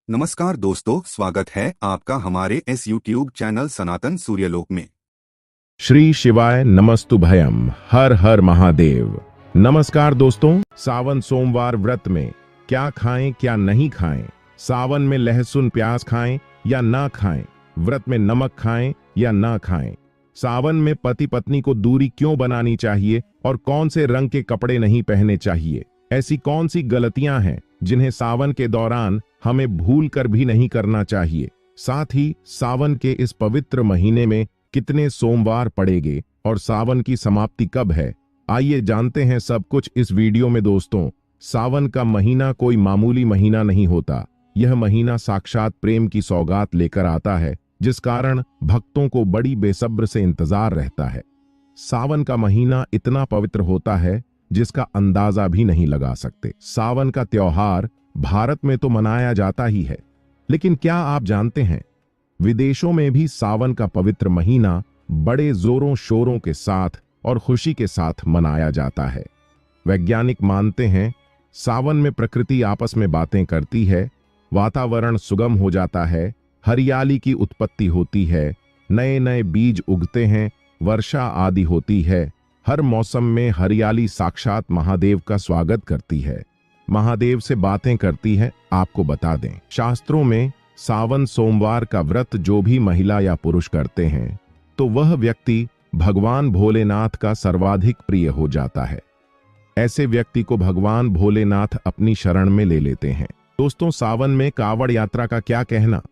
नमस्कार दोस्तों, स्वागत है आपका हमारे इस YouTube चैनल सनातन सूर्यलोक में। श्री शिवाय नमस्तु भयम, हर हर महादेव। नमस्कार दोस्तों, सावन सोमवार व्रत में क्या खाएं क्या नहीं खाएं, सावन में लहसुन प्याज खाएं या ना खाएं, व्रत में नमक खाएं या ना खाएं, सावन में पति पत्नी को दूरी क्यों बनानी चाहिए और कौन से रंग के कपड़े नहीं पहनने चाहिए, ऐसी कौन सी गलतियां हैं जिन्हें सावन के दौरान हमें भूल कर भी नहीं करना चाहिए। साथ ही सावन के इस पवित्र महीने में कितने सोमवार पड़ेंगे और सावन की समाप्ति कब है, आइए जानते हैं सब कुछ इस वीडियो में। दोस्तों, सावन का महीना कोई मामूली महीना नहीं होता। यह महीना साक्षात प्रेम की सौगात लेकर आता है, जिस कारण भक्तों को बड़ी बेसब्र से इंतजार रहता है। सावन का महीना इतना पवित्र होता है जिसका अंदाजा भी नहीं लगा सकते। सावन का त्योहार भारत में तो मनाया जाता ही है, लेकिन क्या आप जानते हैं विदेशों में भी सावन का पवित्र महीना बड़े जोरों शोरों के साथ और खुशी के साथ मनाया जाता है। वैज्ञानिक मानते हैं सावन में प्रकृति आपस में बातें करती है, वातावरण सुगम हो जाता है, हरियाली की उत्पत्ति होती है, नए नए बीज उगते हैं, वर्षा आदि होती है। हर मौसम में हरियाली साक्षात महादेव का स्वागत करती है, महादेव से बातें करती है। आपको बता दें, शास्त्रों में सावन सोमवार का व्रत जो भी महिला या पुरुष करते हैं तो वह व्यक्ति भगवान भोलेनाथ का सर्वाधिक प्रिय हो जाता है। ऐसे व्यक्ति को भगवान भोलेनाथ अपनी शरण में ले लेते हैं। दोस्तों, सावन में कावड़ यात्रा का क्या कहना।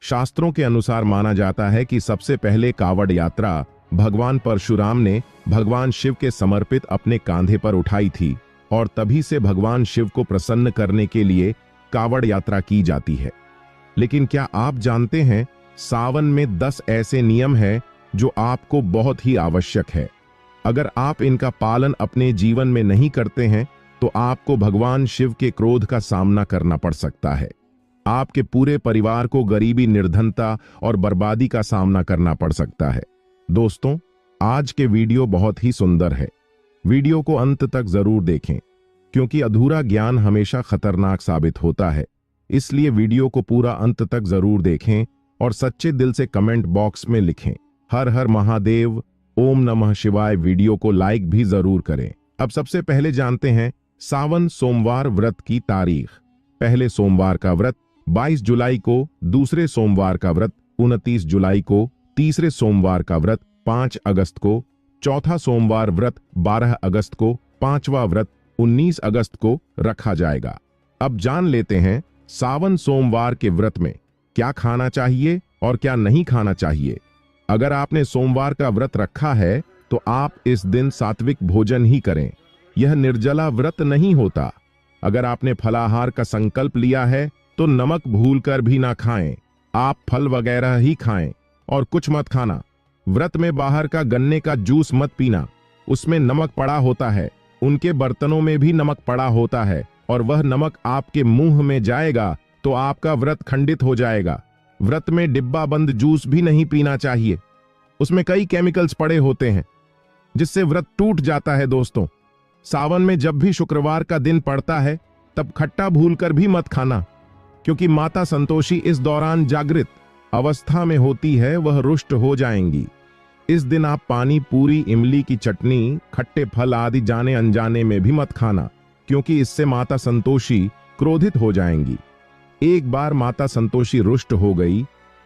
शास्त्रों के अनुसार माना जाता है कि सबसे पहले कावड़ यात्रा भगवान परशुराम ने भगवान शिव के समर्पित अपने कांधे पर उठाई थी और तभी से भगवान शिव को प्रसन्न करने के लिए कावड़ यात्रा की जाती है। लेकिन क्या आप जानते हैं सावन में 10 ऐसे नियम हैं जो आपको बहुत ही आवश्यक है। अगर आप इनका पालन अपने जीवन में नहीं करते हैं तो आपको भगवान शिव के क्रोध का सामना करना पड़ सकता है। आपके पूरे परिवार को गरीबी, निर्धनता और बर्बादी का सामना करना पड़ सकता है। दोस्तों, आज के वीडियो बहुत ही सुंदर है। वीडियो को अंत तक जरूर देखें, क्योंकि अधूरा ज्ञान हमेशा खतरनाक साबित होता है। इसलिए वीडियो को पूरा अंत तक जरूर देखें और सच्चे दिल से कमेंट बॉक्स में लिखें हर हर महादेव, ओम नमः शिवाय। वीडियो को लाइक भी जरूर करें। अब सबसे पहले जानते हैं सावन सोमवार व्रत की तारीख। पहले सोमवार का व्रत 22 जुलाई को, दूसरे सोमवार का व्रत 29 जुलाई को, तीसरे सोमवार का व्रत 5 अगस्त को, चौथा सोमवार व्रत 12 अगस्त को, पांचवा व्रत 19 अगस्त को रखा जाएगा। अब जान लेते हैं सावन सोमवार के व्रत में क्या खाना चाहिए और क्या नहीं खाना चाहिए। अगर आपने सोमवार का व्रत रखा है तो आप इस दिन सात्विक भोजन ही करें। यह निर्जला व्रत नहीं होता। अगर आपने फलाहार का संकल्प लिया है तो नमक भूलकर भी ना खाएं। आप फल वगैरह ही खाएं और कुछ मत खाना। व्रत में बाहर का गन्ने का जूस मत पीना, उसमें नमक पड़ा होता है। उनके बर्तनों में भी नमक पड़ा होता है और वह नमक आपके मुंह में जाएगा तो आपका व्रत खंडित हो जाएगा। व्रत में डिब्बा बंद जूस भी नहीं पीना चाहिए, उसमें कई केमिकल्स पड़े होते हैं जिससे व्रत टूट जाता है। दोस्तों, सावन में जब भी शुक्रवार का दिन पड़ता है तब खट्टा भूलकर भी मत खाना, क्योंकि माता संतोषी इस दौरान जागृत अवस्था में होती है, वह रुष्ट हो जाएंगी। इस दिन आप पानी पूरी, इमली की चटनी, खट्टे फल आदि जाने अनजाने में भी मत खाना, क्योंकि इससे माता संतोषी क्रोधित हो जाएंगी। एक बार माता संतोषी रुष्ट हो गई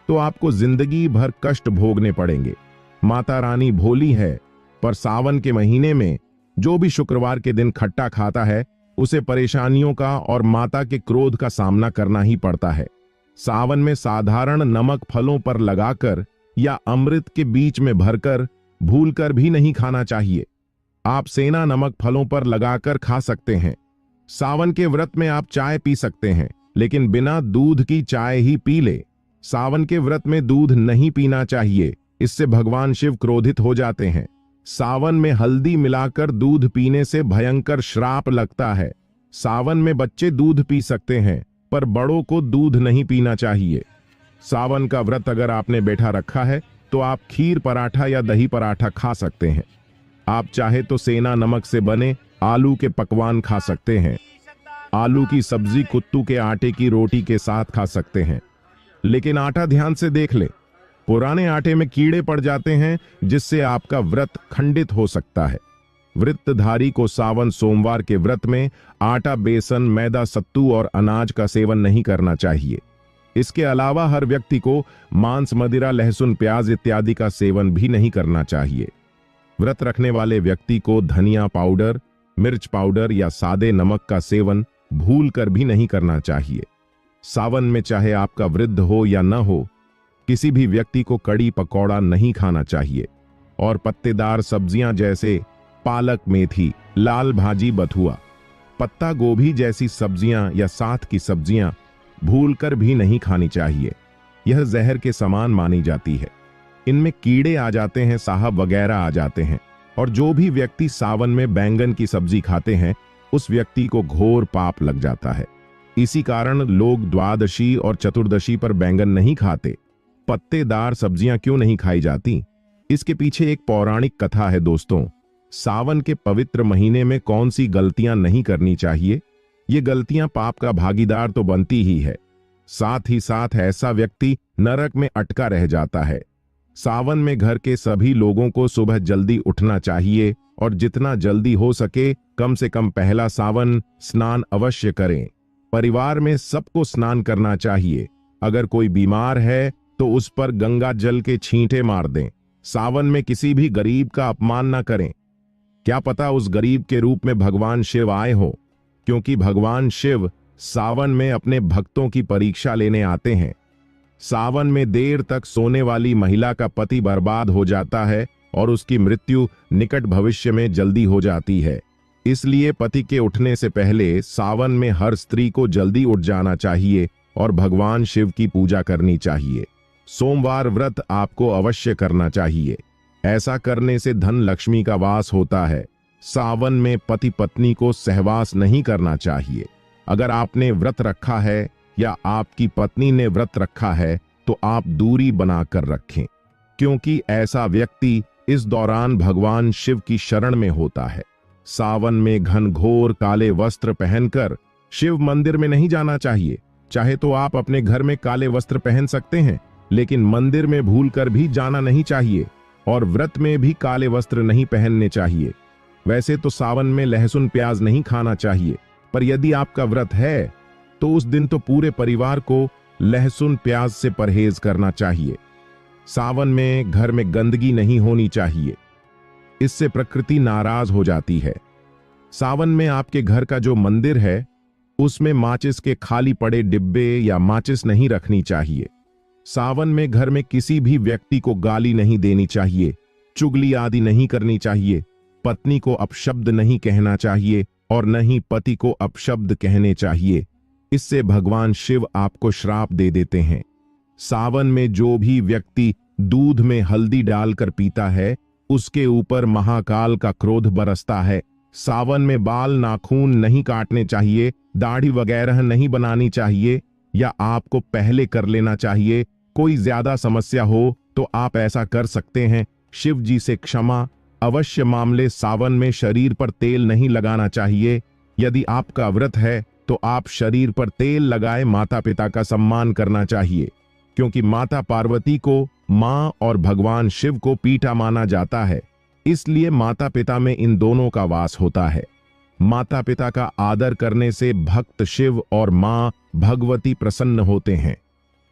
तो आपको जिंदगी भर कष्ट भोगने पड़ेंगे। माता रानी भोली है, पर सावन के महीने में जो भी शुक्रवार के दिन खट्टा खाता है उसे परेशानियों का और माता के क्रोध का सामना करना ही पड़ता है। सावन में साधारण नमक फलों पर लगाकर या अमृत के बीच में भरकर भूलकर भी नहीं खाना चाहिए। आप सेना नमक फलों पर लगाकर खा सकते हैं। सावन के व्रत में आप चाय पी सकते हैं, लेकिन बिना दूध की चाय ही पी ले। सावन के व्रत में दूध नहीं पीना चाहिए, इससे भगवान शिव क्रोधित हो जाते हैं। सावन में हल्दी मिलाकर दूध पीने से भयंकर श्राप लगता है। सावन में बच्चे दूध पी सकते हैं, पर बड़ों को दूध नहीं पीना चाहिए। सावन का व्रत अगर आपने बैठा रखा है तो आप खीर पराठा या दही पराठा खा सकते हैं। आप चाहे तो सेना नमक से बने आलू के पकवान खा सकते हैं। आलू की सब्जी, कुत्तू के आटे की रोटी के साथ खा सकते हैं। लेकिन आटा ध्यान से देख ले, पुराने आटे में कीड़े पड़ जाते हैं, जिससे आपका व्रत खंडित हो सकता है। व्रतधारी को सावन सोमवार के व्रत में आटा, बेसन, मैदा, सत्तू और अनाज का सेवन नहीं करना चाहिए। इसके अलावा हर व्यक्ति को मांस, मदिरा, लहसुन, प्याज इत्यादि का सेवन भी नहीं करना चाहिए। व्रत रखने वाले व्यक्ति को धनिया पाउडर, मिर्च पाउडर या सादे नमक का सेवन भूलकर भी नहीं करना चाहिए। सावन में चाहे आपका वृद्ध हो या न हो, किसी भी व्यक्ति को कड़ी पकौड़ा नहीं खाना चाहिए और पत्तेदार सब्जियां जैसे पालक, मेथी, लाल भाजी, बथुआ, पत्ता गोभी जैसी सब्जियां या साथ की सब्जियां भूलकर भी नहीं खानी चाहिए। यह जहर के समान मानी जाती है। इनमें कीड़े आ जाते हैं, साहब वगैरह आ जाते हैं। और जो भी व्यक्ति सावन में बैंगन की सब्जी खाते हैं, उस व्यक्ति को घोर पाप लग जाता है। इसी कारण लोग द्वादशी और चतुर्दशी पर बैंगन नहीं खाते। पत्तेदार सब्जियां क्यों नहीं खाई जाती? इसके पीछे एक पौराणिक कथा है दोस्तों। सावन के पवित्र महीने में कौन सी गलतियां नहीं करनी चाहिए? ये गलतियां पाप का भागीदार तो बनती ही है, साथ ही साथ ऐसा व्यक्ति नरक में अटका रह जाता है। सावन में घर के सभी लोगों को सुबह जल्दी उठना चाहिए और जितना जल्दी हो सके कम से कम पहला सावन स्नान अवश्य करें। परिवार में सबको स्नान करना चाहिए। अगर कोई बीमार है तो उस पर गंगा जल के छींटे मार दें। सावन में किसी भी गरीब का अपमान न करें। क्या पता उस गरीब के रूप में भगवान शिव आए हो, क्योंकि भगवान शिव सावन में अपने भक्तों की परीक्षा लेने आते हैं। सावन में देर तक सोने वाली महिला का पति बर्बाद हो जाता है और उसकी मृत्यु निकट भविष्य में जल्दी हो जाती है। इसलिए पति के उठने से पहले सावन में हर स्त्री को जल्दी उठ जाना चाहिए और भगवान शिव की पूजा करनी चाहिए। सोमवार व्रत आपको अवश्य करना चाहिए। ऐसा करने से धन लक्ष्मी का वास होता है। सावन में पति पत्नी को सहवास नहीं करना चाहिए। अगर आपने व्रत रखा है या आपकी पत्नी ने व्रत रखा है तो आप दूरी बनाकर रखें, क्योंकि ऐसा व्यक्ति इस दौरान भगवान शिव की शरण में होता है। सावन में घनघोर काले वस्त्र पहनकर शिव मंदिर में नहीं जाना चाहिए। चाहे तो आप अपने घर में काले वस्त्र पहन सकते हैं, लेकिन मंदिर में भूलकर भी जाना नहीं चाहिए और व्रत में भी काले वस्त्र नहीं पहनने चाहिए। वैसे तो सावन में लहसुन, प्याज नहीं खाना चाहिए, पर यदि आपका व्रत है तो उस दिन तो पूरे परिवार को लहसुन, प्याज से परहेज करना चाहिए। सावन में घर में गंदगी नहीं होनी चाहिए, इससे प्रकृति नाराज हो जाती है। सावन में आपके घर का जो मंदिर है उसमें माचिस के खाली पड़े डिब्बे या माचिस नहीं रखनी चाहिए। सावन में घर में किसी भी व्यक्ति को गाली नहीं देनी चाहिए, चुगली आदि नहीं करनी चाहिए। पत्नी को अपशब्द नहीं कहना चाहिए और न ही पति को अपशब्द कहने चाहिए। इससे भगवान शिव आपको श्राप दे देते हैं। सावन में जो भी व्यक्ति दूध में हल्दी डालकर पीता है उसके ऊपर महाकाल का क्रोध बरसता है। सावन में बाल, नाखून नहीं काटने चाहिए, दाढ़ी वगैरह नहीं बनानी चाहिए या आपको पहले कर लेना चाहिए। कोई ज्यादा समस्या हो तो आप ऐसा कर सकते हैं। शिव जी से क्षमा अवश्य मामले। सावन में शरीर पर तेल नहीं लगाना चाहिए। यदि आपका व्रत है तो आप शरीर पर तेल लगाए। माता पिता का सम्मान करना चाहिए, क्योंकि माता पार्वती को मां और भगवान शिव को पीठा माना जाता है, इसलिए माता पिता में इन दोनों का वास होता है। माता पिता का आदर करने से भक्त शिव और मां भगवती प्रसन्न होते हैं।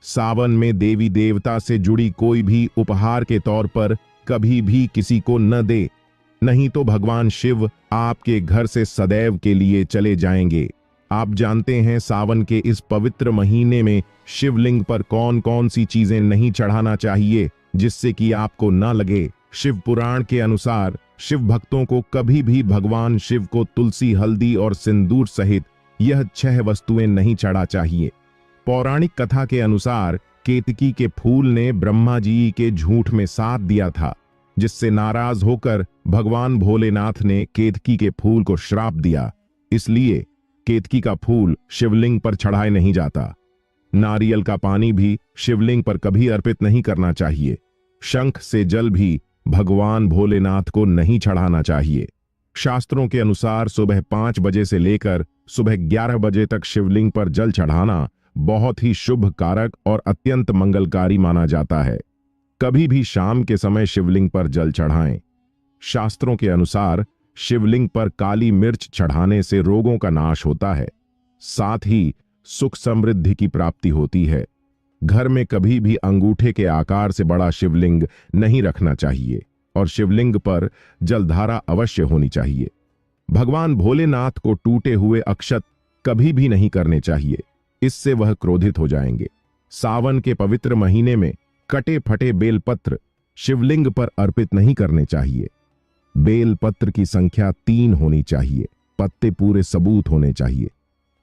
सावन में देवी देवता से जुड़ी कोई भी उपहार के तौर पर कभी भी किसी को न दे, नहीं तो भगवान शिव आपके घर से सदैव के लिए चले जाएंगे। आप जानते हैं सावन के इस पवित्र महीने में शिवलिंग पर कौन कौन सी चीजें नहीं चढ़ाना चाहिए जिससे कि आपको न लगे। शिव पुराण के अनुसार शिव भक्तों को कभी भी भगवान शिव को तुलसी, हल्दी और सिंदूर सहित यह 6 वस्तुएं नहीं चढ़ा चाहिए। पौराणिक कथा के अनुसार केतकी के फूल ने ब्रह्मा जी के झूठ में साथ दिया था, जिससे नाराज होकर भगवान भोलेनाथ ने केतकी के फूल को श्राप दिया। इसलिए केतकी का फूल शिवलिंग पर चढ़ाए नहीं जाता। नारियल का पानी भी शिवलिंग पर कभी अर्पित नहीं करना चाहिए। शंख से जल भी भगवान भोलेनाथ को नहीं चढ़ाना चाहिए। शास्त्रों के अनुसार सुबह 5 बजे से लेकर सुबह 11 बजे तक शिवलिंग पर जल चढ़ाना बहुत ही शुभ कारक और अत्यंत मंगलकारी माना जाता है। कभी भी शाम के समय शिवलिंग पर जल चढ़ाएं। शास्त्रों के अनुसार शिवलिंग पर काली मिर्च चढ़ाने से रोगों का नाश होता है, साथ ही सुख समृद्धि की प्राप्ति होती है। घर में कभी भी अंगूठे के आकार से बड़ा शिवलिंग नहीं रखना चाहिए और शिवलिंग पर जलधारा अवश्य होनी चाहिए। भगवान भोलेनाथ को टूटे हुए अक्षत कभी भी नहीं करने चाहिए, इससे वह क्रोधित हो जाएंगे। सावन के पवित्र महीने में कटे फटे बेलपत्र शिवलिंग पर अर्पित नहीं करने चाहिए। बेलपत्र की संख्या 3 होनी चाहिए, पत्ते पूरे सबूत होने चाहिए।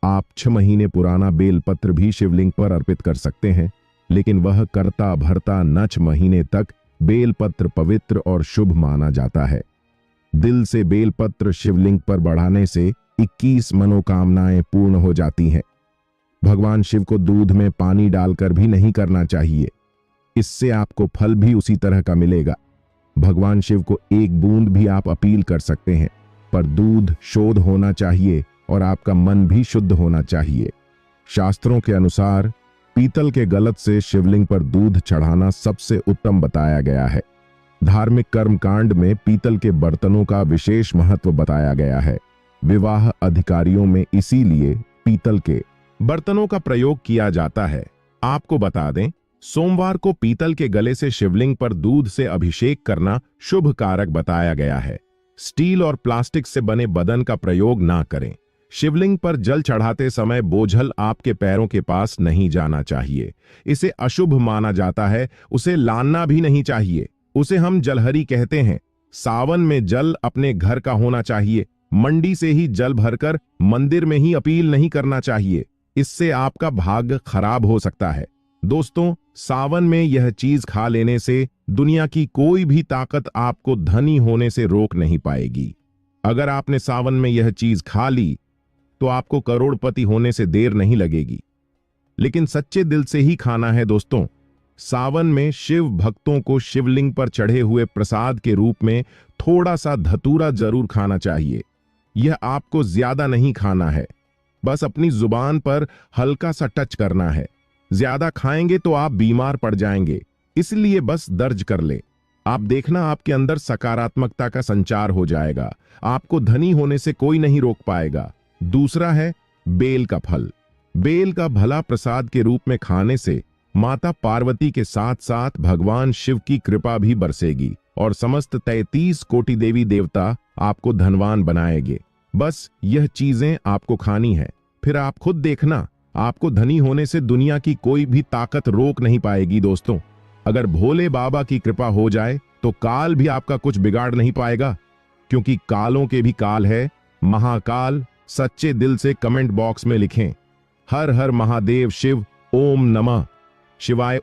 आप 6 महीने पुराना बेलपत्र भी शिवलिंग पर अर्पित कर सकते हैं, लेकिन वह करता भरता 9 महीने तक बेलपत्र पवित्र और शुभ माना जाता है। दिल से बेलपत्र शिवलिंग पर बढ़ाने से 21 मनोकामनाएं पूर्ण हो जाती हैं। भगवान शिव को दूध में पानी डालकर भी नहीं करना चाहिए, इससे आपको फल भी उसी तरह का मिलेगा। भगवान शिव को 1 बूंद भी आप अपील कर सकते हैं, पर दूध शुद्ध होना चाहिए और आपका मन भी शुद्ध होना चाहिए। शास्त्रों के अनुसार पीतल के गलत से शिवलिंग पर दूध चढ़ाना सबसे उत्तम बताया गया है। धार्मिक कर्मकांड में पीतल के बर्तनों का विशेष महत्व बताया गया है। विवाह अधिकारियों में इसीलिए पीतल के बर्तनों का प्रयोग किया जाता है। आपको बता दें, सोमवार को पीतल के गले से शिवलिंग पर दूध से अभिषेक करना शुभ कारक बताया गया है। स्टील और प्लास्टिक से बने बदन का प्रयोग ना करें। शिवलिंग पर जल चढ़ाते समय बोझल आपके पैरों के पास नहीं जाना चाहिए, इसे अशुभ माना जाता है। उसे लाना भी नहीं चाहिए, उसे हम जलहरी कहते हैं। सावन में जल अपने घर का होना चाहिए, मंडी से ही जल भरकर मंदिर में ही अपील नहीं करना चाहिए, इससे आपका भाग्य खराब हो सकता है। दोस्तों, सावन में यह चीज खा लेने से दुनिया की कोई भी ताकत आपको धनी होने से रोक नहीं पाएगी। अगर आपने सावन में यह चीज खा ली तो आपको करोड़पति होने से देर नहीं लगेगी, लेकिन सच्चे दिल से ही खाना है। दोस्तों, सावन में शिव भक्तों को शिवलिंग पर चढ़े हुए प्रसाद के रूप में थोड़ा सा धतूरा जरूर खाना चाहिए। यह आपको ज्यादा नहीं खाना है, बस अपनी जुबान पर हल्का सा टच करना है। ज्यादा खाएंगे तो आप बीमार पड़ जाएंगे, इसलिए बस दर्ज कर ले। आप देखना, आपके अंदर सकारात्मकता का संचार हो जाएगा। आपको धनी होने से कोई नहीं रोक पाएगा। दूसरा है बेल का फल। बेल का भला प्रसाद के रूप में खाने से माता पार्वती के साथ साथ भगवान शिव की कृपा भी बरसेगी और समस्त 33 कोटि देवी देवता आपको धनवान बनाएंगे। बस यह चीजें आपको खानी है, फिर आप खुद देखना, आपको धनी होने से दुनिया की कोई भी ताकत रोक नहीं पाएगी। दोस्तों, अगर भोले बाबा की कृपा हो जाए तो काल भी आपका कुछ बिगाड़ नहीं पाएगा, क्योंकि कालों के भी काल है महाकाल। सच्चे दिल से कमेंट बॉक्स में लिखें, हर हर महादेव शिव, ओम नमः शिवाय,